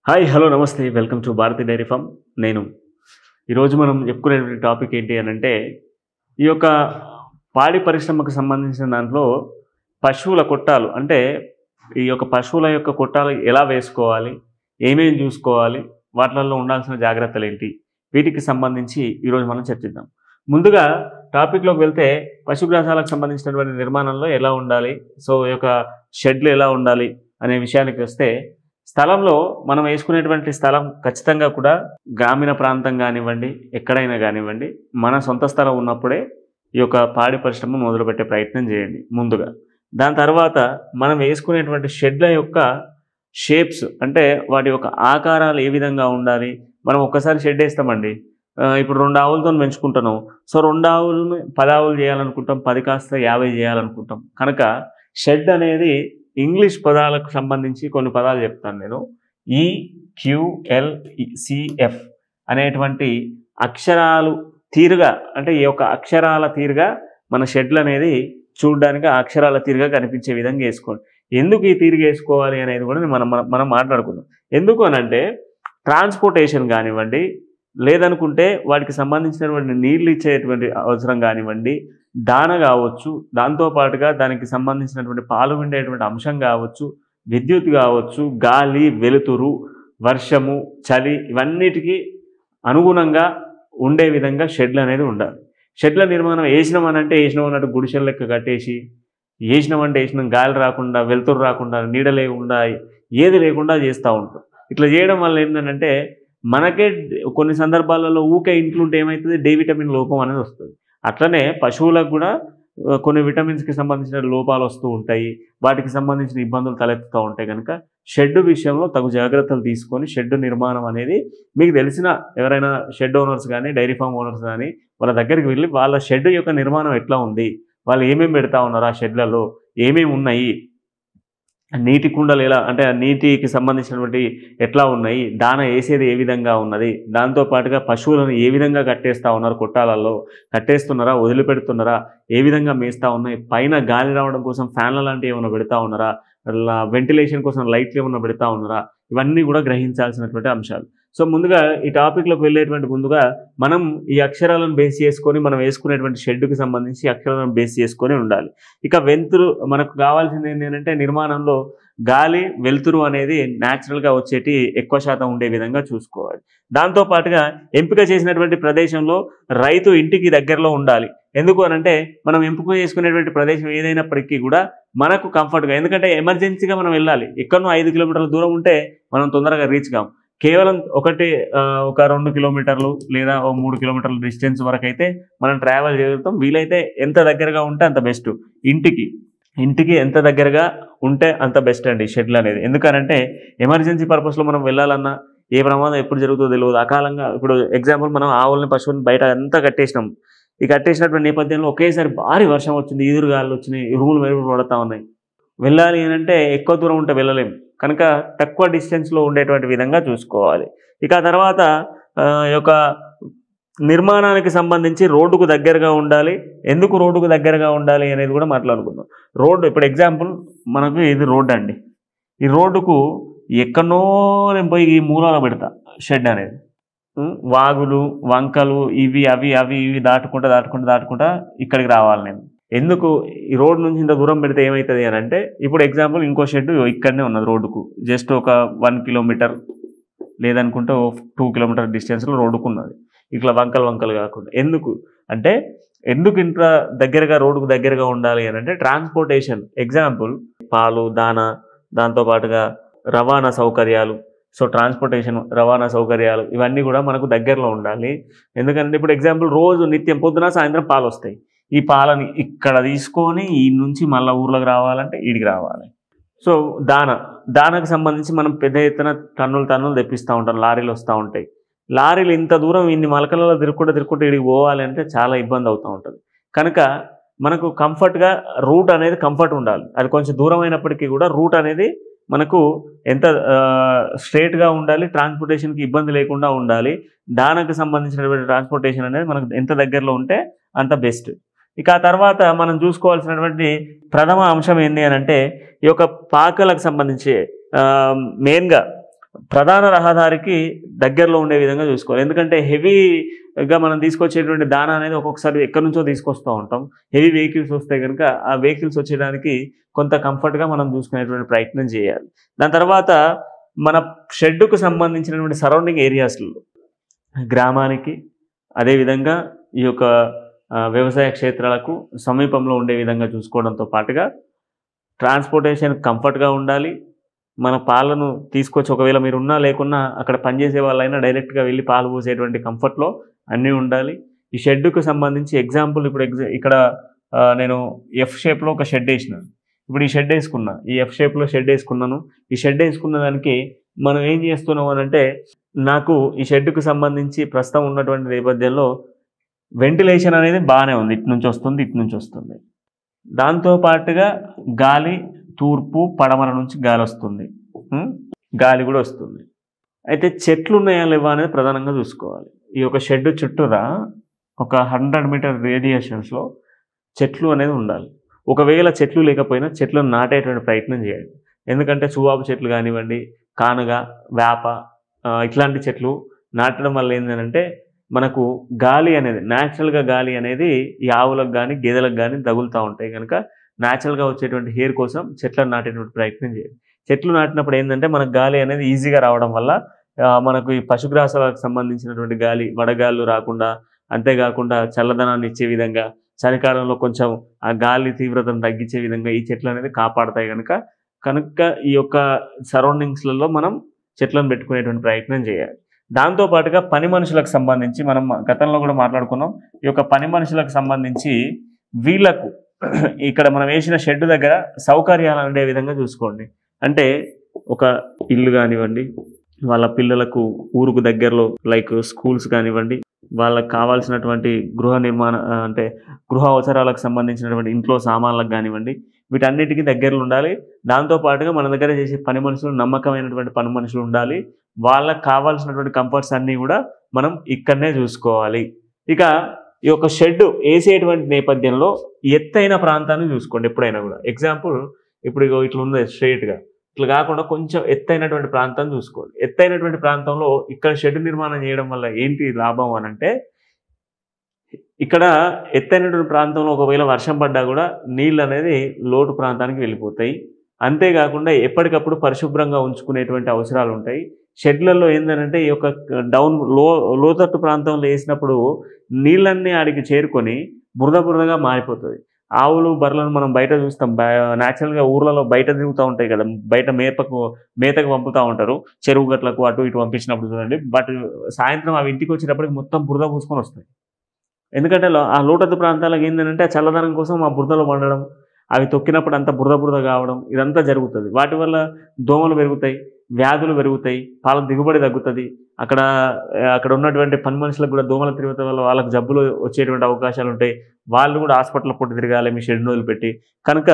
Hi hello నమస్తే welcome to Bharathi dairy farm. నేను ఈరోజు మనం చెప్పుకునే టాపిక్ ఏంటి అని అంటే ఈ యొక్క పాడి పరిశ్రమకు సంబంధించిన దాంట్లో పశువుల కొట్టాలు అంటే ఈ యొక్క పశువుల యొక్క కొట్టాలు ఎలా వేసుకోవాలి, ఏమేమి చూసుకోవాలి, వాటిల్లో ఉండాల్సిన జాగ్రత్తలు ఏంటి, వీటికి సంబంధించి ఈరోజు మనం చర్చిద్దాం. ముందుగా టాపిక్లోకి వెళ్తే పశుగ్రాసాలకు సంబంధించినటువంటి నిర్మాణంలో ఎలా ఉండాలి, సో ఈ యొక్క షెడ్లు ఎలా ఉండాలి అనే విషయానికి వస్తే స్థలంలో మనం వేసుకునేటువంటి స్థలం ఖచ్చితంగా కూడా గ్రామీణ ప్రాంతం కానివ్వండి, ఎక్కడైనా కానివ్వండి, మన సొంత స్థలం ఉన్నప్పుడే ఈ యొక్క పాడి పరిశ్రమ మొదలుపెట్టే ప్రయత్నం చేయండి ముందుగా. దాని తర్వాత మనం వేసుకునేటువంటి షెడ్ల యొక్క షేప్స్ అంటే వాటి యొక్క ఆకారాలు ఏ విధంగా ఉండాలి. మనం ఒక్కసారి షెడ్ వేస్తామండి, ఇప్పుడు 2 ఆవులతో పెంచుకుంటున్నాం. సో 2 ఆవులను 10 ఆవులు చేయాలనుకుంటాం, 10 కాస్త 50 చేయాలనుకుంటాం. కనుక షెడ్ అనేది ఇంగ్లీష్ పదాలకు సంబంధించి కొన్ని పదాలు చెప్తాను నేను. EQLCF అనేటువంటి అక్షరాలు తీరుగా అంటే ఈ యొక్క అక్షరాల తీరుగా మన షెడ్లు అనేది చూడడానికి ఆ అక్షరాల తీరుగా కనిపించే విధంగా వేసుకోండి. ఎందుకు ఈ తీరుగా వేసుకోవాలి అనేది కూడా మనం మాట్లాడుకుందాం. ఎందుకు అనంటే ట్రాన్స్పోర్టేషన్ కానివ్వండి, లేదనుకుంటే వాటికి సంబంధించినటువంటి నీళ్ళు ఇచ్చేటువంటి అవసరం కానివ్వండి, దాన కావచ్చు, దాంతోపాటుగా దానికి సంబంధించినటువంటి పాలు విండేటువంటి అంశం కావచ్చు, విద్యుత్ కావచ్చు, గాలి, వెలుతురు, వర్షము, చలి, ఇవన్నిటికీ అనుగుణంగా ఉండే విధంగా షెడ్లు అనేది ఉండాలి. షెడ్ల నిర్మాణం వేసినామనంటే వేసినామన్నట్టు గుడిసెల లెక్క కట్టేసి వేసినామంటే వేసినాం, గాలి రాకుండా, వెలుతురు రాకుండా, నీడ లేకుండా, ఏది లేకుండా చేస్తూ ఉంటాం. ఇట్లా చేయడం వల్ల ఏంటంటే మనకే కొన్ని సందర్భాలలో ఊకే ఇంట్లో ఉంటే ఏమవుతుంది, డి విటమిన్ లోపం అనేది వస్తుంది. అట్లనే పశువులకు కూడా కొన్ని విటమిన్స్కి సంబంధించిన లోపాలు వస్తూ ఉంటాయి, వాటికి సంబంధించిన ఇబ్బందులు తలెత్తుతూ ఉంటాయి. కనుక షెడ్ విషయంలో తగు జాగ్రత్తలు తీసుకొని షెడ్ నిర్మాణం అనేది మీకు తెలిసిన ఎవరైనా షెడ్ ఓనర్స్ కానీ, డైరీ ఫామ్ ఓనర్స్ కానీ వాళ్ళ దగ్గరికి వెళ్ళి వాళ్ళ షెడ్ యొక్క నిర్మాణం ఎట్లా ఉంది, వాళ్ళు ఏమేమి పెడతా ఉన్నారు, ఆ షెడ్లలో ఏమేమి ఉన్నాయి, నీటి కుండలు ఎలా అంటే నీటికి సంబంధించినటువంటి ఎట్లా ఉన్నాయి, దాన వేసేది ఏ విధంగా ఉన్నది, దాంతోపాటుగా పశువులను ఏ విధంగా కట్టేస్తూ ఉన్నారు, కొట్టాలలో కట్టేస్తున్నారా, వదిలిపెడుతున్నారా, ఏ విధంగా మేస్తూ ఉన్నాయి, పైన గాలి రావడం కోసం ఫ్యాన్ల లాంటివి ఏమైనా పెడతా ఉన్నారా, వెంటిలేషన్ కోసం లైట్లు ఏమైనా పెడతా ఉన్నారా, ఇవన్నీ కూడా గ్రహించాల్సినటువంటి అంశాలు. సో ముందుగా ఈ టాపిక్లోకి వెళ్ళేటువంటి ముందుగా మనం ఈ అక్షరాలను బేస్ చేసుకొని మనం వేసుకునేటువంటి షెడ్కి సంబంధించి అక్షరాలను బేస్ చేసుకొని ఉండాలి. ఇక వెలుతురు మనకు కావాల్సింది ఏంటంటే నిర్మాణంలో గాలి, వెలుతురు అనేది న్యాచురల్గా వచ్చేటి ఎక్కువ శాతం ఉండే విధంగా చూసుకోవాలి. దాంతోపాటుగా ఎంపిక చేసినటువంటి ప్రదేశంలో రైతు ఇంటికి దగ్గరలో ఉండాలి. ఎందుకు అనంటే మనం ఎంపిక చేసుకునేటువంటి ప్రదేశం ఏదైనప్పటికీ కూడా మనకు కంఫర్ట్గా, ఎందుకంటే ఎమర్జెన్సీగా మనం వెళ్ళాలి, ఎక్కడో 5 కిలోమీటర్ల దూరం ఉంటే మనం తొందరగా రీచ్ కాం. కేవలం ఒక 2 కిలోమీటర్లు లేదా 3 కిలోమీటర్ల డిస్టెన్స్ వరకు అయితే మనం ట్రావెల్ చేయగలుగుతాం. వీలైతే ఎంత దగ్గరగా ఉంటే అంత బెస్ట్. ఇంటికి ఎంత దగ్గరగా ఉంటే అంత బెస్ట్ అండి షెడ్లు అనేది. ఎందుకనంటే ఎమర్జెన్సీ పర్పస్లో మనం వెళ్ళాలన్నా ఏ ప్రమాదం ఎప్పుడు జరుగుతుందో తెలియదు. అకాలంగా ఇప్పుడు ఎగ్జాంపుల్ మనం ఆవులని, పశువుని బయట అంతా కట్టేసినాం. ఈ కట్టేసినటువంటి నేపథ్యంలో ఒకేసారి భారీ వర్షం వచ్చింది, ఈదురుగాలు వచ్చినాయి, ఇరుములు మెరుగులు పడుతూ ఉన్నాయి. వెళ్ళాలి అంటే ఎక్కువ దూరం ఉంటే వెళ్ళలేము. కనుక తక్కువ డిస్టెన్స్లో ఉండేటువంటి విధంగా చూసుకోవాలి. ఇక తర్వాత యొక్క నిర్మాణానికి సంబంధించి రోడ్డుకు దగ్గరగా ఉండాలి. ఎందుకు రోడ్డుకు దగ్గరగా ఉండాలి అనేది కూడా మాట్లాడుకుందాం. రోడ్డు ఇప్పుడు ఎగ్జాంపుల్ మనకు ఇది రోడ్డు అండి, ఈ రోడ్డుకు ఎక్కడో నేను పోయి ఈ మూలాల పెడతా షెడ్ అనేది. వాగులు, వంకలు, ఇవి దాటుకుంటా ఇక్కడికి రావాలి నేను. ఎందుకు ఈ రోడ్ నుంచి ఇంత దూరం పెడితే ఏమవుతుంది అని అంటే ఇప్పుడు ఎగ్జాంపుల్ ఇంకో షెడ్ ఇక్కడనే ఉన్నది, రోడ్డుకు జస్ట్ ఒక 1 కిలోమీటర్ లేదనుకుంటే 2 కిలోమీటర్ డిస్టెన్స్లో రోడ్డుకు ఉన్నది. ఇట్లా వంకలు కాకుండా ఎందుకు ఇంత దగ్గరగా రోడ్డుకు దగ్గరగా ఉండాలి అని అంటే ట్రాన్స్పోర్టేషన్. ఎగ్జాంపుల్ పాలు, దాన, దాంతోపాటుగా రవాణా సౌకర్యాలు. సో ట్రాన్స్పోర్టేషన్, రవాణా సౌకర్యాలు ఇవన్నీ కూడా మనకు దగ్గరలో ఉండాలి. ఎందుకంటే ఇప్పుడు ఎగ్జాంపుల్ రోజు నిత్యం పొద్దున సాయంత్రం పాలు వస్తాయి. ఈ పాలని ఇక్కడ తీసుకొని ఈ నుంచి మళ్ళీ ఊర్లోకి రావాలంటే ఈడికి రావాలి. సో దానకు సంబంధించి మనం పెద్ద ఎత్తున టన్నులు తెప్పిస్తూ ఉంటాం, లారీలు వస్తూ ఉంటాయి. లారీలు ఇంత దూరం ఇన్ని మలకలలో తిరుక్కుంటూ ఈడికి పోవాలి అంటే చాలా ఇబ్బంది అవుతూ ఉంటుంది. కనుక మనకు కంఫర్ట్గా రూట్ అనేది కంఫర్ట్ ఉండాలి. అది కొంచెం దూరం అయినప్పటికీ కూడా రూట్ అనేది మనకు ఎంత స్ట్రేట్గా ఉండాలి, ట్రాన్స్పోర్టేషన్కి ఇబ్బంది లేకుండా ఉండాలి. దానికి సంబంధించినటువంటి ట్రాన్స్పోర్టేషన్ అనేది మనకు ఎంత దగ్గరలో ఉంటే అంత బెస్ట్. ఇక ఆ తర్వాత మనం చూసుకోవాల్సినటువంటి ప్రథమ అంశం ఏంటి అని అంటే ఈ యొక్క పాకలకు సంబంధించి మెయిన్గా ప్రధాన రహదారికి దగ్గరలో ఉండే విధంగా చూసుకోవాలి. ఎందుకంటే హెవీగా మనం తీసుకొచ్చేటువంటి దానా అనేది ఒక్కొక్కసారి ఎక్కడి నుంచో తీసుకొస్తూ ఉంటాం. హెవీ వెహికల్స్ వస్తే కనుక ఆ వెహికల్స్ వచ్చేయడానికి కొంత కంఫర్ట్గా మనం చూసుకునేటువంటి ప్రయత్నం చేయాలి. దాని తర్వాత మన షెడ్డుకు సంబంధించినటువంటి సరౌండింగ్ ఏరియాస్లో గ్రామానికి అదేవిధంగా ఈ యొక్క వ్యవసాయ క్షేత్రాలకు సమీపంలో ఉండే విధంగా చూసుకోవడంతో పాటుగా ట్రాన్స్పోర్టేషన్ కంఫర్ట్గా ఉండాలి. మన పాలను తీసుకొచ్చి ఒకవేళ మీరు ఉన్నా లేకున్నా అక్కడ పనిచేసే వాళ్ళైనా డైరెక్ట్గా వెళ్ళి పాలు పోసేటువంటి కంఫర్ట్లో అన్నీ ఉండాలి. ఈ షెడ్డుకు సంబంధించి ఎగ్జాంపుల్ ఇప్పుడు ఇక్కడ నేను ఎఫ్ షేప్లో ఒక షెడ్ వేసినాను. ఇప్పుడు ఈ షెడ్ వేసుకున్నా, ఈ ఎఫ్ షేప్లో షెడ్ వేసుకున్నాను. ఈ షెడ్ వేసుకున్న దానికి మనం ఏం చేస్తున్నాం అని అంటే, నాకు ఈ షెడ్డుకు సంబంధించి ప్రస్తుతం ఉన్నటువంటి నేపథ్యంలో వెంటిలేషన్ అనేది బాగానే ఉంది. ఇటు నుంచి వస్తుంది, ఇటు నుంచి వస్తుంది. దాంతోపాటుగా గాలి తూర్పు పడమర నుంచి గాలి వస్తుంది, గాలి కూడా వస్తుంది. అయితే చెట్లు ఉన్నాయా లేవా అనేది ప్రధానంగా చూసుకోవాలి. ఈ యొక్క షెడ్ చుట్టూరా ఒక 100 మీటర్ రేడియేషన్స్లో చెట్లు అనేది ఉండాలి. ఒకవేళ చెట్లు లేకపోయినా చెట్లను నాటేటువంటి ప్రయత్నం చేయండి. ఎందుకంటే సువాబు చెట్లు కానివ్వండి, కానుగ, వేప ఇట్లాంటి చెట్లు నాటడం వల్ల ఏంటంటే మనకు గాలి అనేది న్యాచురల్గా గాలి అనేది ఈ ఆవులకు కానీ గేదెలకు కానీ తగులుతూ ఉంటాయి. కనుక న్యాచురల్గా వచ్చేటువంటి హెయిర్ కోసం చెట్లను నాటేటువంటి ప్రయత్నం చేయాలి. చెట్లు నాటినప్పుడు ఏంటంటే మనకు గాలి అనేది ఈజీగా రావడం వల్ల మనకు ఈ పశుగ్రాసాలకు సంబంధించినటువంటి గాలి వడగాళ్ళు రాకుండా, అంతేకాకుండా చల్లదనాన్ని ఇచ్చే విధంగా, చలికాలంలో కొంచెం ఆ గాలి తీవ్రతను తగ్గించే విధంగా ఈ చెట్లు అనేది కాపాడతాయి. కనుక ఈ యొక్క సరౌండింగ్స్లలో మనం చెట్లను పెట్టుకునేటువంటి ప్రయత్నం చేయాలి. దాంతోపాటుగా పని మనుషులకు సంబంధించి మనం గతంలో కూడా మాట్లాడుకున్నాం. ఈ యొక్క పని మనుషులకు సంబంధించి వీళ్ళకు ఇక్కడ మనం వేసిన షెడ్ దగ్గర సౌకర్యాలు ఉండే విధంగా చూసుకోండి. అంటే ఒక ఇల్లు కానివ్వండి, వాళ్ళ పిల్లలకు ఊరుకు దగ్గరలో లైక్ స్కూల్స్ కానివ్వండి, వాళ్ళకు కావాల్సినటువంటి గృహ నిర్మాణ అంటే గృహ అవసరాలకు సంబంధించినటువంటి ఇంట్లో సామాన్లకు కానివ్వండి, వీటన్నిటికీ దగ్గరలో ఉండాలి. దాంతోపాటుగా మన దగ్గర చేసే పని మనుషులు నమ్మకమైనటువంటి పని మనుషులు ఉండాలి. వాళ్ళకు కావాల్సినటువంటి కంఫర్ట్స్ అన్నీ కూడా మనం ఇక్కడనే చూసుకోవాలి. ఇక ఈ యొక్క షెడ్ వేసేటువంటి నేపథ్యంలో ఎత్తైన ప్రాంతాన్ని చూసుకోండి ఎప్పుడైనా కూడా. ఎగ్జాంపుల్ ఇప్పుడు ఇట్లా ఉంది స్ట్రైట్గా, ఇట్లా కాకుండా కొంచెం ఎత్తైనటువంటి ప్రాంతాన్ని చూసుకోండి. ఎత్తైనటువంటి ప్రాంతంలో ఇక్కడ షెడ్ నిర్మాణం చేయడం వల్ల ఏంటి లాభం అని అంటే, ఇక్కడ ఎత్తైనటువంటి ప్రాంతంలో ఒకవేళ వర్షం పడ్డా కూడా నీళ్ళు అనేది లోటు ప్రాంతానికి వెళ్ళిపోతాయి. అంతేకాకుండా ఎప్పటికప్పుడు పరిశుభ్రంగా ఉంచుకునేటువంటి అవసరాలు ఉంటాయి. షెడ్లలో ఏంటంటే ఈ యొక్క లోతట్టు ప్రాంతంలో వేసినప్పుడు నీళ్ళన్నీ ఆడికి చేరుకొని బురదగా మారిపోతుంది. ఆవులు బర్రెలను మనం బయట చూస్తాం, న్యాచురల్గా ఊర్లలో బయట తిరుగుతూ ఉంటాయి కదా, బయట మేతకు పంపుతూ ఉంటారు, చెరువు గట్లకు అటు ఇటు పంపించినప్పుడు చూడండి. బట్ సాయంత్రం అవి ఇంటికి వచ్చేటప్పటికి మొత్తం బురద పూసుకొని వస్తాయి. ఎందుకంటే ఆ లోతట్టు ప్రాంతాలకు ఏంటంటే ఆ చల్లదనం కోసం ఆ బురదలో పండడం, అవి తొక్కినప్పుడు అంతా బురద కావడం ఇదంతా జరుగుతుంది. వాటి వల్ల దోమలు పెరుగుతాయి, వ్యాధులు పెరుగుతాయి, పాల దిగుబడి తగ్గుతుంది. అక్కడ ఉన్నటువంటి పని మనుషులకు కూడా దోమల తీవ్రత వల్ల వాళ్ళకు జబ్బులు వచ్చేటువంటి అవకాశాలు ఉంటాయి. వాళ్ళు కూడా హాస్పిటల్ పొట్టు తిరగాలి మీ షెడ్ వదిలిపెట్టి. కనుక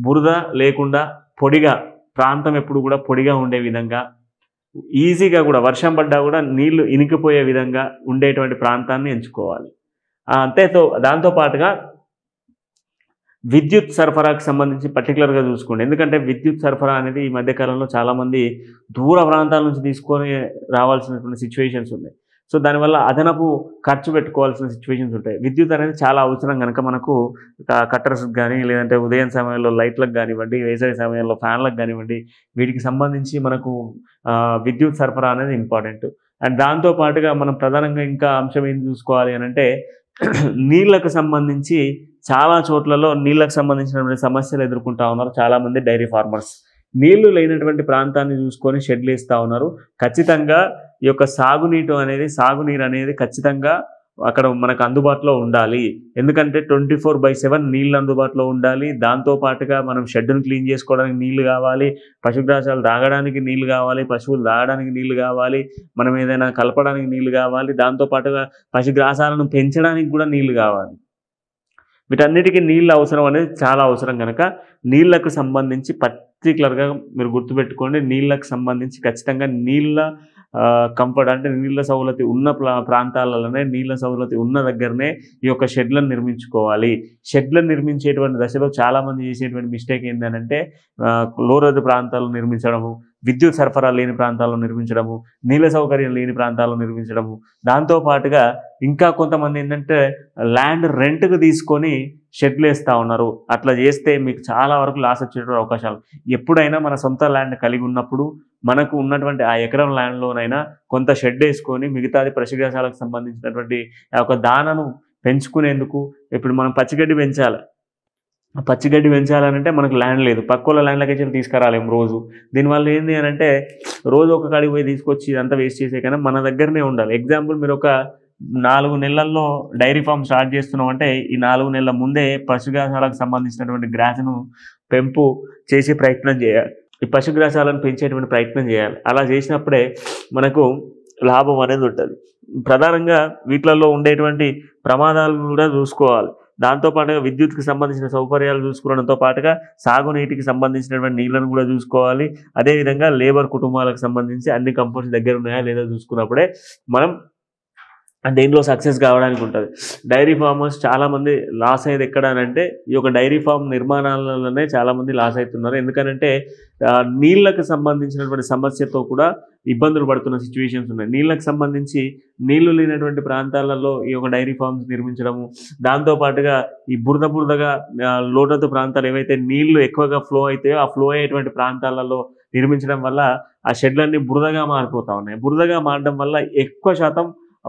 బురద లేకుండా పొడిగా ప్రాంతం ఎప్పుడు కూడా పొడిగా ఉండే విధంగా, ఈజీగా కూడా వర్షం పడ్డా కూడా నీళ్లు ఇనికిపోయే విధంగా ఉండేటువంటి ప్రాంతాన్ని ఎంచుకోవాలి. దాంతోపాటుగా విద్యుత్ సరఫరాకు సంబంధించి పర్టికులర్గా చూసుకోండి. ఎందుకంటే విద్యుత్ సరఫరా అనేది ఈ మధ్యకాలంలో చాలామంది దూర ప్రాంతాల నుంచి తీసుకొని రావాల్సినటువంటి సిచ్యువేషన్స్ ఉన్నాయి. సో దానివల్ల అదనపు ఖర్చు పెట్టుకోవాల్సిన సిచ్యువేషన్స్ ఉంటాయి. విద్యుత్ అనేది చాలా అవసరం కనుక మనకు కట్టర్స్కి కానీ, లేదంటే ఉదయం సమయంలో లైట్లకు కానివ్వండి, వేసవి సమయంలో ఫ్యాన్లకు కానివ్వండి, వీటికి సంబంధించి మనకు విద్యుత్ సరఫరా అనేది ఇంపార్టెంట్. అండ్ దాంతోపాటుగా మనం ప్రధానంగా ఇంకా అంశం ఏం చూసుకోవాలి అని అంటే, నీళ్లకు సంబంధించి చాలా చోట్లలో నీళ్లకు సంబంధించినటువంటి సమస్యలు ఎదుర్కొంటా ఉన్నారు చాలామంది డైరీ ఫార్మర్స్. నీళ్లు లేనటువంటి ప్రాంతాన్ని చూసుకొని షెడ్లు వేస్తూ ఉన్నారు. ఖచ్చితంగా ఈ యొక్క సాగునీరు అనేది ఖచ్చితంగా అక్కడ మనకు అందుబాటులో ఉండాలి. ఎందుకంటే 24/7 నీళ్ళు అందుబాటులో ఉండాలి. దాంతోపాటుగా మనం షెడ్డును క్లీన్ చేసుకోవడానికి నీళ్లు కావాలి, పశుగ్రాసాలు తాగడానికి నీళ్లు కావాలి, పశువులు తాగడానికి నీళ్లు కావాలి, మనం ఏదైనా కలపడానికి నీళ్లు కావాలి, దాంతోపాటుగా పశుగ్రాసాలను పెంచడానికి కూడా నీళ్లు కావాలి. వీటన్నిటికీ నీళ్ళ అవసరం అనేది చాలా అవసరం కనుక నీళ్లకు సంబంధించి పర్టికులర్గా మీరు గుర్తుపెట్టుకోండి. నీళ్లకు సంబంధించి ఖచ్చితంగా నీళ్ళ కంఫర్ట్ అంటే నీళ్ళ సౌలతి ఉన్న ప్రాంతాలలోనే, నీళ్ళ సౌలతి ఉన్న దగ్గరనే ఈ యొక్క షెడ్లను నిర్మించుకోవాలి. షెడ్లను నిర్మించేటువంటి దశలో చాలామంది చేసేటువంటి మిస్టేక్ ఏంటంటే లోతట్టు ప్రాంతాలు నిర్మించడము, విద్యుత్ సరఫరా లేని ప్రాంతాల్లో నిర్మించడము, నీళ్ళ సౌకర్యం లేని ప్రాంతాల్లో నిర్మించడము, దాంతోపాటుగా ఇంకా కొంతమంది ఏంటంటే ల్యాండ్ రెంట్కి తీసుకొని షెడ్లు వేస్తూ ఉన్నారు. అట్లా చేస్తే మీకు చాలా వరకు లాస్ వచ్చేటువంటి అవకాశాలు. ఎప్పుడైనా మన సొంత ల్యాండ్ కలిగి ఉన్నప్పుడు మనకు ఉన్నటువంటి ఆ ఎకరం ల్యాండ్లోనైనా కొంత షెడ్ వేసుకొని మిగతాది పశుగ్రాసాలకు సంబంధించినటువంటి ఆ యొక్క దానను పెంచుకునేందుకు ఇప్పుడు మనం పచ్చిగడ్డి పెంచాలి. పచ్చిగడ్డి పెంచాలనంటే మనకు ల్యాండ్ లేదు, పక్కోళ్ళ ల్యాండ్లకి వెళ్ళి తీసుకురాలేము రోజు. దీనివల్ల ఏంది అని అంటే రోజు ఒక కాడికి పోయి తీసుకొచ్చి ఇదంతా వేస్ట్ చేసే కన్నా మన దగ్గరనే ఉండాలి. ఎగ్జాంపుల్ మీరు ఒక 4 నెలల్లో డైరీ ఫామ్ స్టార్ట్ చేస్తున్నాం అంటే ఈ 4 నెలల ముందే పశుగ్రాసాలకు సంబంధించినటువంటి గ్రాస్ను పెంపు చేసే ప్రయత్నం చేయాలి. ఈ పశుగ్రాసాలను పెంచేటువంటి ప్రయత్నం చేయాలి. అలా చేసినప్పుడే మనకు లాభం అనేది ఉంటుంది. ప్రధానంగా వీటిలలో ఉండేటువంటి ప్రమాదాలు కూడా చూసుకోవాలి. దాంతోపాటుగా విద్యుత్కి సంబంధించిన సౌకర్యాలు చూసుకోవడంతో పాటుగా సాగునీటికి సంబంధించినటువంటి నీళ్ళను కూడా చూసుకోవాలి. అదేవిధంగా లేబర్ కుటుంబాలకు సంబంధించి అన్ని కంపోర్ట్స్ దగ్గర ఉన్నాయా లేదా చూసుకున్నప్పుడే మనం దేంట్లో సక్సెస్ కావడానికి ఉంటుంది. డైరీ ఫార్మర్స్ చాలామంది లాస్ అయ్యేది ఎక్కడ అని అంటే ఈ యొక్క డైరీ ఫామ్ నిర్మాణాలలోనే చాలామంది లాస్ అవుతున్నారు. ఎందుకంటే నీళ్ళకు సంబంధించినటువంటి సమస్యతో కూడా ఇబ్బందులు పడుతున్న సిచ్యువేషన్స్ ఉన్నాయి. నీళ్ళకు సంబంధించి నీళ్లు లేనటువంటి ప్రాంతాలలో ఈ యొక్క డైరీ ఫార్మ్స్ నిర్మించడము, దాంతోపాటుగా ఈ బురదగా లోతట్టు ప్రాంతాలు ఏవైతే నీళ్లు ఎక్కువగా ఫ్లో అవుతాయో ఆ ఫ్లో అయ్యేటువంటి ప్రాంతాలలో నిర్మించడం వల్ల ఆ షెడ్లన్నీ బురదగా మారిపోతూ ఉన్నాయి. బురదగా మారడం వల్ల ఎక్కువ శాతం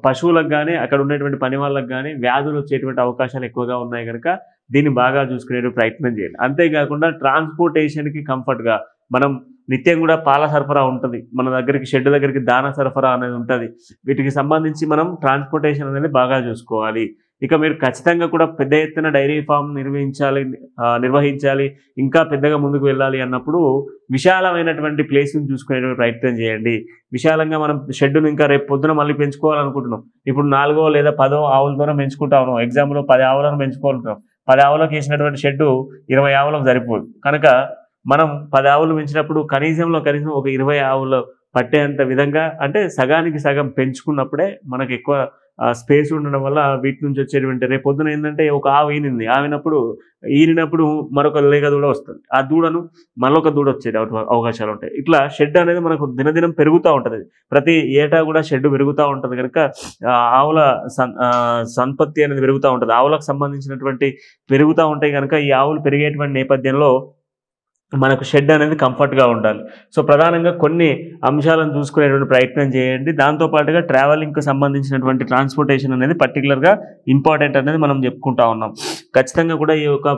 పశువులకు కానీ అక్కడ ఉండేటువంటి పని వాళ్ళకి కానీ వ్యాధులు వచ్చేటువంటి అవకాశాలు ఎక్కువగా ఉన్నాయి కనుక దీన్ని బాగా చూసుకునే ప్రయత్నం చేయాలి. అంతేకాకుండా ట్రాన్స్పోర్టేషన్కి కంఫర్ట్గా మనం నిత్యం కూడా పాల సరఫరా ఉంటుంది, మన దగ్గరికి షెడ్ దగ్గరికి దాన సరఫరా అనేది ఉంటుంది. వీటికి సంబంధించి మనం ట్రాన్స్పోర్టేషన్ అనేది బాగా చూసుకోవాలి. ఇక మీరు ఖచ్చితంగా కూడా పెద్ద ఎత్తున డైరీ ఫామ్ నిర్వహించాలి, ఇంకా పెద్దగా ముందుకు వెళ్ళాలి అన్నప్పుడు విశాలమైనటువంటి ప్లేస్ని చూసుకునే ప్రయత్నం చేయండి. విశాలంగా మనం షెడ్డును ఇంకా రేపు పొద్దున మళ్ళీ పెంచుకోవాలనుకుంటున్నాం. ఇప్పుడు 4 లేదా 10 ఆవులతోనే పెంచుకుంటా ఉన్నాం. ఎగ్జాంపుల్ 10 ఆవులను పెంచుకుంటున్నాం. 10 ఆవులకు వేసినటువంటి షెడ్డు 20 ఆవులకు సరిపోదు కనుక మనం 10 ఆవులు పెంచినప్పుడు కనీసం ఒక 20 ఆవులు పట్టేంత విధంగా అంటే సగానికి సగం పెంచుకున్నప్పుడే మనకు ఎక్కువ స్పేస్ ఉండడం వల్ల వీటి నుంచి వచ్చేటువంటి రేపు పొద్దున ఏంటంటే ఒక ఆవు ఈనినప్పుడు మరొక లేగ దూడ వస్తుంది. ఆ దూడను మరొక దూడ వచ్చేది అవకాశాలు ఉంటాయి. ఇట్లా షెడ్ అనేది మనకు దినదినం పెరుగుతూ ఉంటుంది. ప్రతి ఏటా కూడా షెడ్ పెరుగుతూ ఉంటుంది కనుక ఆవుల సంపత్తి అనేది పెరుగుతూ ఉంటుంది. ఆవులకు సంబంధించినటువంటి పెరుగుతూ ఉంటాయి కనుక ఈ ఆవులు పెరిగేటువంటి నేపథ్యంలో మనకు షెడ్ అనేది కంఫర్ట్గా ఉండాలి. సో ప్రధానంగా కొన్ని అంశాలను చూసుకునేటువంటి ప్రయత్నం చేయండి. దాంతోపాటుగా ట్రావెలింగ్కి సంబంధించినటువంటి ట్రాన్స్పోర్టేషన్ అనేది పర్టికులర్గా ఇంపార్టెంట్ అనేది మనం చెప్పుకుంటా ఉన్నాం. ఖచ్చితంగా కూడా ఈ యొక్క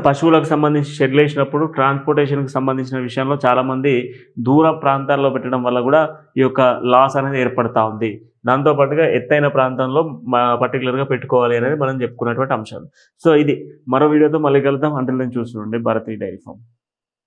పశువులకు సంబంధించి షెడ్లు వేసినప్పుడు ట్రాన్స్పోర్టేషన్కి సంబంధించిన విషయంలో చాలామంది దూర ప్రాంతాల్లో పెట్టడం వల్ల కూడా ఈ యొక్క లాస్ అనేది ఏర్పడుతూ ఉంది. దాంతోపాటుగా ఎత్తైన ప్రాంతంలో పర్టికులర్గా పెట్టుకోవాలి అనేది మనం చెప్పుకున్నటువంటి అంశాలు. సో ఇది మరో వీడియోతో మళ్ళీ కలుద్దాం. అంటిల్ దెన్ చూస్తుండండి భారతీయ డైరీ ఫార్మ్.